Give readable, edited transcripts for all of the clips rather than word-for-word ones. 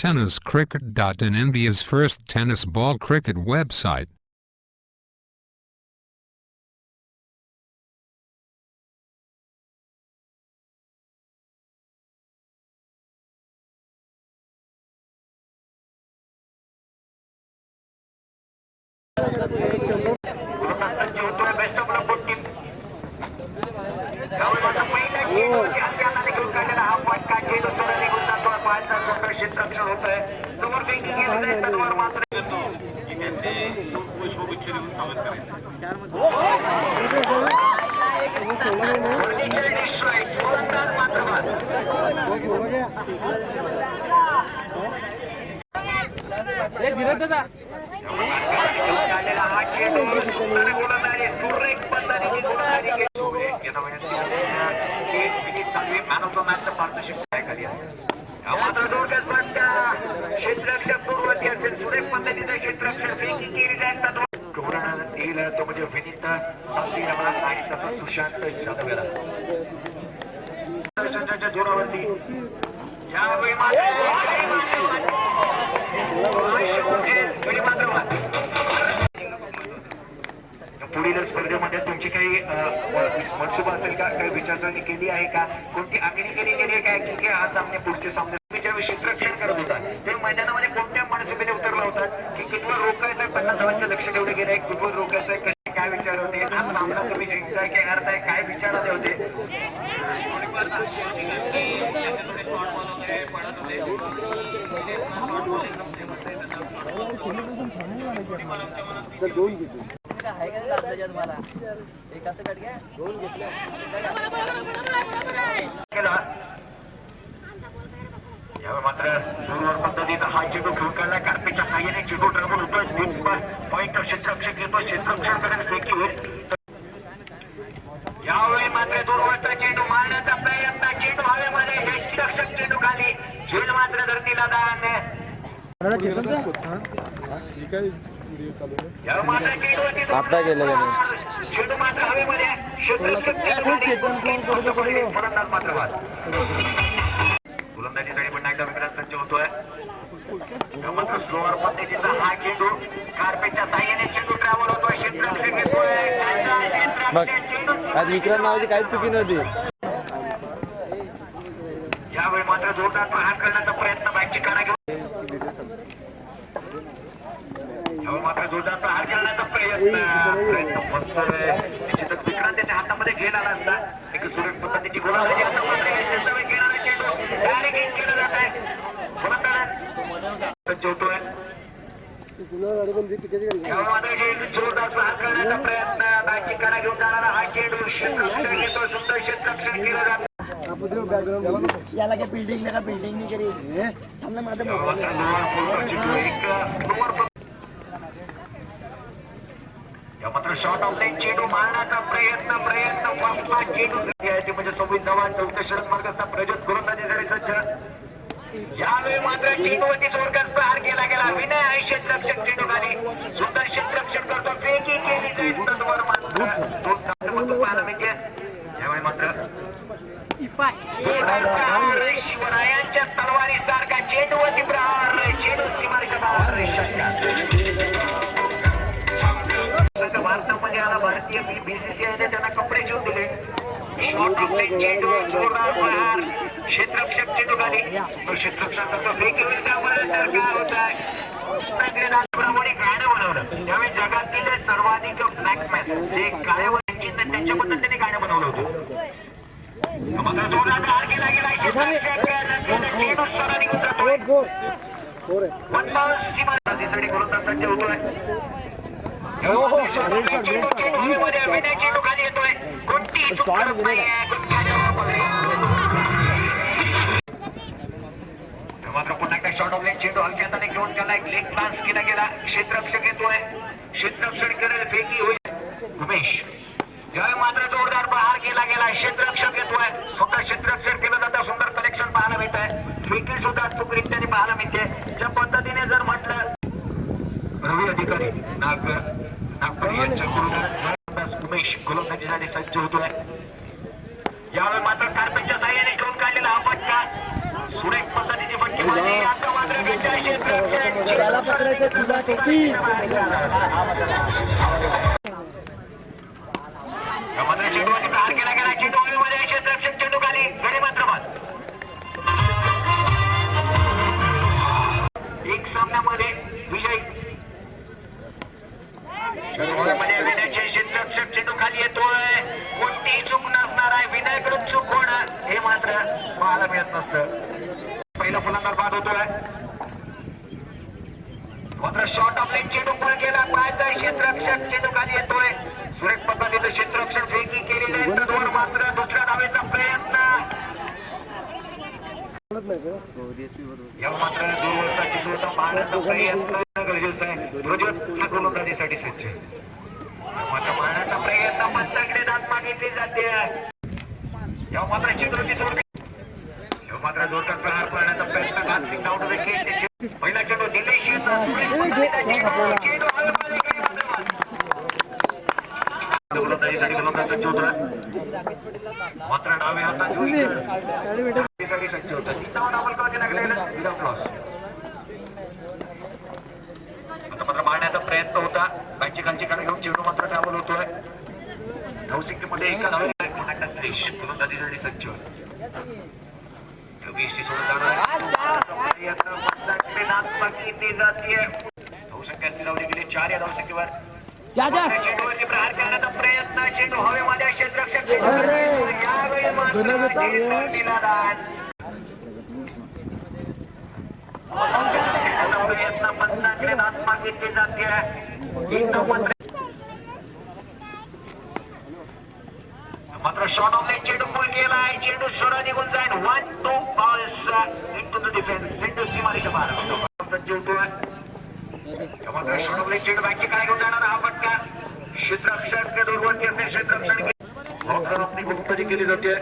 TennisCricket.in, India's first tennis ball cricket website. क्षेत्ररक्षक पूर्वती असेल सुरेख पद्धतीने क्षेत्ररक्षक फेकी केली जाईल तो म्हणजे विनीत सावली आणि तसंच सुशांत जाधवला संघाच्या जोरावरती यावेळी पुढील स्पर्धेमध्ये तुमची काही मनसुबा असेल का, काही विचारसरणी केली आहे का, कोणती आखणी केली गेली आहे काय की हा सामने पुढचे सामने तुम्ही ज्यावेळी क्षेत्ररक्षण करत होता ते मैदानामध्ये कोणत्या मनसुबेने उतरला होता की कितवा रोखायचा 50 धावांचं लक्ष ठेवलं गेलंय, कितवा रोखायचं कसे काय विचार होते, हा सामना तुम्ही जिंकताय की हारताय काय विचार आले होते? मात्र दूरवर पद्धतीचा हा चेंडू घेऊन काढला कार्पेटच्या साह्याने चेंडू ट्रॅव्हल होतोय पॉइंट क्षेत्ररक्षक घेतो क्षेत्ररक्षण करेल फेकी होईल यावेळी मात्र दूरवरचा चेंडू मारण्याचा प्रयत्न चेंडू हवेमध्ये यष्टीरक्षक चेंडू खाली झेल मात्र धरतीला दान चेंडू मात्र हवेमध्ये क्षेत्ररक्षक चेंडू खाली फलंदाज मात्र बाद गोलंदाजीसाठी पण एकदा विक्रांत सज्ज होतोय मात्र स्लोअर पद्धतीचा हा चेंडू कार्पेटच्या साह्याने चेंडू ट्रॅव्हल होतोय क्षेत्ररक्षक घेतोय आज विक्रांत नावाची काहीच चुकी नव्हती यावेळी मात्र जोरदार प्रहार करण्याचा प्रयत्न बॅटची काढा घेऊन यावेळी मात्र जोरदार प्रहार करण्याचा प्रयत्न मस्त निश्चितच विक्रांतच्या हातामध्ये झेल आला असता एक सुरेख पद्धतीची गोलंदाजी आता मात्र घेणारा चेंडू डायरेक्ट केला जात आहे गोलंदाज सज्ज होतोय जोरदार प्रहार करण्याचा प्रयत्न बॅटची काढा घेऊन जाणारा हा चेंडू क्षेत्ररक्षण घेतो सुंदर क्षेत्ररक्षण केलं जात याला काय बिल्डिंग नका बिल्डिंग नाही करी मात्र शॉर्ट ऑफ लाईन चेंडू मारण्याचा प्रयत्न फसला चेंडू म्हणजे 26 धावा 34 षटक मार्ग असता प्रज्योत गोलंदाजीसाठी सज्ज यावेळी मात्र चेंडूवरती जोरदार प्रहार केला गेला विनय आहे क्षेत्ररक्षक चेंडू खाली सुंदर क्षेत्ररक्षण करतो फेकी केली जाईल तत्वर मात्र पाहायला मिळते यावेळी मात्र शिवरायांच्या तलवारी सारखा चेंडूवरती प्रहार चेंडू सीमारेषा बाहेर भारतामध्ये आला भारतीय बीसीसीआयने त्यांना कपडे शिवून दिले शॉर्ट ऑफ लाईन चेंडू जोरदार प्रहार क्षेत्ररक्षक चेंडू खाली सुंदर क्षेत्ररक्षण करतो फेकी होईल त्यामुळे तर काय होत आहे गाणं बनवलं त्यावेळी जगातील सर्वाधिक ब्लॅकमॅन जे काळेवर चिन्ह त्यांच्या पद्धतीने गाणं बनवलं होतं मात्र जोरदार प्रहार केला गेला चेंडू सरा निघून जातो सीमासाठी गोलंदाज सज्ज होतोय चेंडू खाली येतोय कोणती मात्र पुन्हा एकदा शॉर्ट ऑफ लाईन चेंडू हलक्या हाताने घेऊन त्याला एक लेग पास केला गेला क्षेत्ररक्षक येतोय क्षेत्ररक्षण करेल फेकी होईल उमेश यावेळी मात्र जोरदार प्रहार केला गेला क्षेत्ररक्षक येतोय सुंदर क्षेत्ररक्षण केलं जातं सुंदर कलेक्शन पाहायला मिळत आहे फेकी सुद्धा चुकरित्याने पाहायला मिळते ज्या पद्धतीने जर म्हटलं रवी अधिकारी नागपूर यांच्याकडून उमेश गोलंदाजीसाठी सज्ज होतोय यावेळी मात्र कार्पेटच्या साह्याने घेऊन काढलेला हा फटका सुरेख पद्धतीची फटकेबाजी आता मात्र गटाच्या क्षेत्ररक्षण त्याला पकडायचं तुझा टोपी चेंडूवरती प्रहार केला गेला. चेंडू हवेमध्ये क्षेत्ररक्षण चेंडू खाली गडी मात्र बाद. एक सामन्यामध्ये विजय विनयचे क्षेत्ररक्षक चेंडू खाली येतोय. कोणतीही चूक नसणार आहे. विनयकडून चूक होणं हे मात्र पाहायला मिळत नसतं. पहिला फलंदाज बाद होतोय. मात्र शॉर्ट ऑफ लेग चेंडू पळ गेला. पायचा क्षेत्ररक्षक चेंडू खाली येतोय. सुरेख पद्धतीने क्षेत्ररक्षण फेकी केलेली आहे. तडवर मात्र दुसऱ्या धावेचा प्रयत्न. या मात्र दूरवरचा चेंडू होता. मारण्याचा प्रयत्न गरजेचं आहे. ध्वजवत गोलंदाजीसाठी सज्ज. मात्र मारण्याचा प्रयत्न पंचाकडे दात मागितली जाते. या मात्र चेंडूची जोड मात्र जोरदार प्रहार करण्याचा प्रयत्न. घात सिंग डाऊन विकेट. पहिला चेंडू दिल्लीशीचा चेंडू गोलंदाजीसाठी गोलंदाज सज्ज होता. मात्र डावे हातात सज्ज होता. आता मात्र मारण्याचा प्रयत्न होता. बॅटची कडे घेऊन चेंडू मात्र ट्रॅव्हल होतोय. धावसंख्येमध्ये एका धावेला गोलंदाजीसाठी सज्ज. योगेशची सोडून जाणार धावसंख्या स्थिरावली गेली 4 या धावसंख्येवर. चेंडूवरती प्रहार करण्याचा प्रयत्न. चेंडू हवेमध्ये क्षेत्ररक्षक यावेळी मात्र दिला दान. प्रयत्न पंचांकडे दात मागितली जाते. मात्र शॉर्ट ऑफ लेग चेंडू पुल गेला आहे. चेंडू सोडा निघून जाईल. 1-2 बॉल्स इनटू द डिफेन्स. चेंडू सीमारेषा पार सज्ज होतोय. मात्र शॉर्ट ऑफ लेग चेंडू बॅटची कडे घेऊन जाणार. हा फटका क्षेत्ररक्षण ते दूरवरती असेल. क्षेत्ररक्षण गोलंदाजी केली जाते.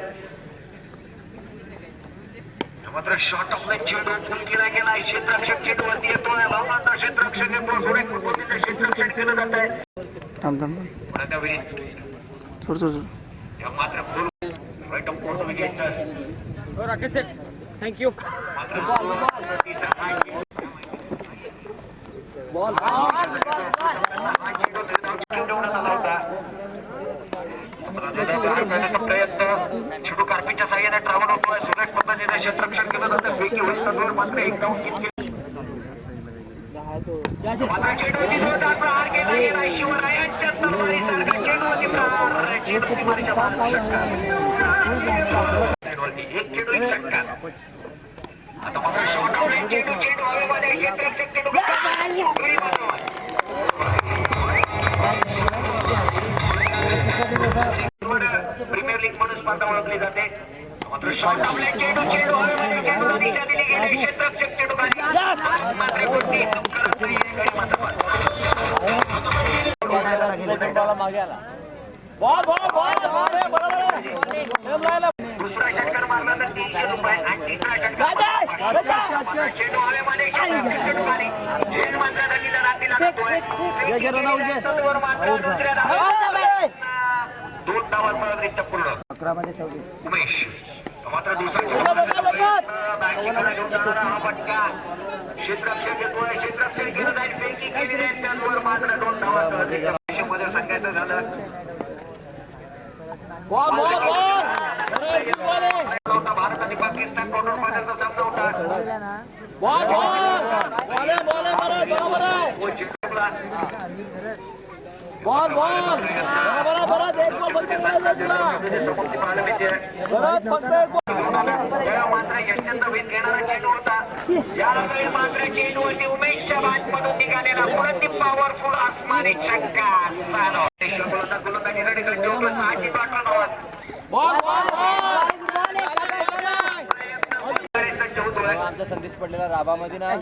मात्र शॉर्ट ऑफ लेग चेंडू पुल केला गेला. क्षेत्ररक्षक चेंडूवरती येतोय. भावनाचा क्षेत्ररक्षक येतो. सुरेख पद्धतीने क्षेत्ररक्षण केलं जात आहे. मात्र right off court wicket. Rakesh Seth thank you. प्रयत्न चेंडू कार्पिकच्या साह्याने ट्रॅव्हल होतोय. सुरेख पद्धतीने क्षेत्ररक्षण केलं जातं. फेकी होईल तर मात्र एक डाऊन मात्र चेंडूवरती जोरदार प्रहार केला गेला. शिवरायांच्या तलवारीसारखा चेंडूवरती प्रहार. चेंडू सीमारेषा पार षटकार. एक चेंडू एक षटकार. आता मात्र शॉर्ट ऑफ लेग चेंडू. चेंडू हवेमध्ये क्षेत्ररक्षक चेंडू प्रीमियर लीग म्हणून स्पर्धा ओळखली जाते. मात्र शॉर्ट ऑफ लेग चेंडू. चेंडू हवेमध्ये चेंडूला दिशा दिली गेली. क्षेत्ररक्षक चेंडू खाली. मात्र कोणती चूक करत नाही. गडी मात्र मागे आला. बॉल दुसरा षटकार मारला तर 300 रुपये आणि तिसरा षटकार चेंडू हवेमध्ये क्षेत्ररक्षक चेंडू खाली. झेल मात्र धनीला राखीला जातोय. मात्र दुसऱ्या धावेत 2 धावांसह रित्या पूर्ण. 11 मध्ये 26. उमेश मात्र दुसरा बॅटकडे घेऊन जाणारा हा फटका. क्षेत्ररक्षक येतोय. क्षेत्ररक्षण केलं जाईल. फेकी केली जाईल. त्यावर मात्र 2 धावांसह मध्ये सांगायचं झालं. भारत आणि पाकिस्तान क्वार्टर फायनलचा सामना होता. मात्र यशाचा वेध घेणारा चेंडू होता. यावेळी मात्र चेंडूवरती उमेशच्या बॅटमधून निघालेला पुरंती पॉवरफुल आसमानी छक्का. गोलंदाजीसाठी सज्ज होतो. 6ची बॅटला धावत. सज्ज होतोय. आमचा संदेश पडलेला राबामध्ये ना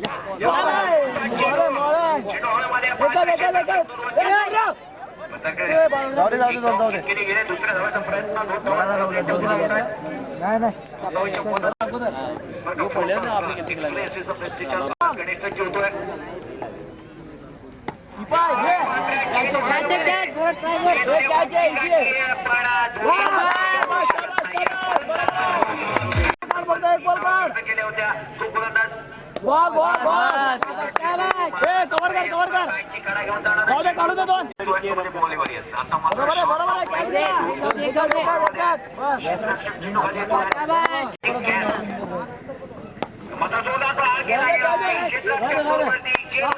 दुसऱ्या धावाचा प्रयत्न गणेश सज्ज होतोय. केल्या होत्या. तो गोलंदाज बॉल बॉल बॉल कव्हर कर कव्हर कर बॅटची कडा घेऊन जाणार जाऊ दे काढू दे दोन बॉलीवर येस आता मात्र बरोबर आहे बरोबर आहे कॅच घ्या बस चेंडू खाली येतोय. मात्र जोरदार प्रहार केला गेला क्षेत्ररक्षक बरोबर ती चेंडू